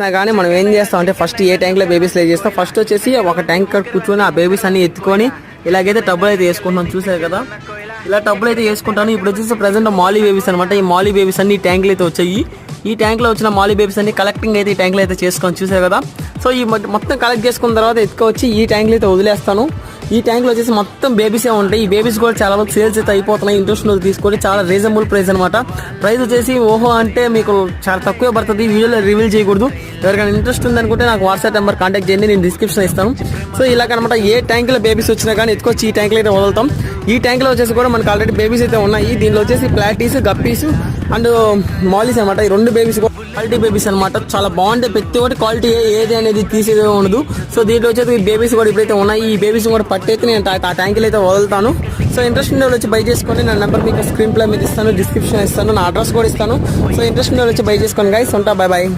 కానీ మనం ఏం చేస్తాం అంటే ఫస్ట్ ఏ ట్యాంక్ లో బేబీస్ లే చేస్తాం. ఫస్ట్ వచ్చేసి ఒక ట్యాంక్ కాడ కూర్చొని ఆ బేబీస్ అన్ని ఎత్తుకొని ఇలాగైతే టబ్బులు అయితే వేసుకుంటున్నాం. చూసారు కదా, ఇలా టబ్బులు అయితే వేసుకుంటాను. ఇప్పుడు వచ్చేసి ప్రెసెంట్ మాలీ బేబీస్ అనమాట. ఈ మాలీ బేబీస్ అన్ని ఈ ట్యాంకులు అయితే వచ్చాయి. ఈ ట్యాంక్ లో వచ్చిన మాలీ బేబీస్ అన్ని కలెక్టింగ్ అయితే ఈ ట్యాంక్ లో అయితే చేసుకొని చూసారు కదా. సో ఈ మొత్తం కలెక్ట్ చేసుకున్న తర్వాత ఎత్తుకొచ్చి ఈ ట్యాంక్ లో అయితే వదిలేస్తాను. ఈ ట్యాంక్ లో వచ్చేసి మొత్తం బేబీసే ఉంటాయి. ఈ బేబీస్ కూడా చాలా వరకు సేల్స్ అయితే అయిపోతున్నాయి. ఇంట్రెస్ట్ తీసుకొని చాలా రీజనబుల్ ప్రైస్ అనమాట. ప్రైస్ వచ్చేసి ఓహో అంటే మీకు చాలా తక్కువ పడుతుంది. వీడియోలో రివీల్ చేయకూడదు. ఎవరికైనా ఇంట్రెస్ట్ ఉందనుకుంటే నాకు వాట్సాప్ నెంబర్ కాంటాక్ట్ చేయండి, నేను డిస్క్రిప్షన్ ఇస్తాను. సో ఇలాగనమాట ఏ ట్యాంక్ లో బేబీస్ వచ్చినా కానీ ఎత్తుకొచ్చి ఈ ట్యాంక్ లో అయితే వదులుతాం. ఈ ట్యాంక్ లో వచ్చేసి కూడా మనకు ఆల్రెడీ బేబీస్ అయితే ఉన్నాయి. దీనిలో వచ్చేసి ప్లాటీస్, గప్పీస్ అండ్ మాలీస్ అనమాట. ఈ రెండు బేబీస్ క్వాలిటీ బేబీస్ అనమాట. చాలా బాగుంటాయి. ప్రతి ఒక్కటి క్వాలిటీ ఏది అనేది తీసేదే ఉండదు. సో దీంట్లో వచ్చేసి బేబీస్ కూడా ఇప్పుడైతే ఉన్నాయి. ఈ బేబీస్ కూడా పట్టయితే నేను ఆ ట్యాంకులు అయితే వదులుతాను. సో ఇంట్రెస్ట్ ఉండే వచ్చి బై చేసుకొని నా నెంబర్ మీకు స్క్రీన్ ప్లే మీద ఇస్తాను, డిస్క్రిప్షన్ ఇస్తాను, నా అడ్రస్ కూడా ఇస్తాను. సో ఇంట్రెస్ట్ ఉండే వచ్చి బై చేసుకోండి గైస్. ఉంటా, బై బాయ్.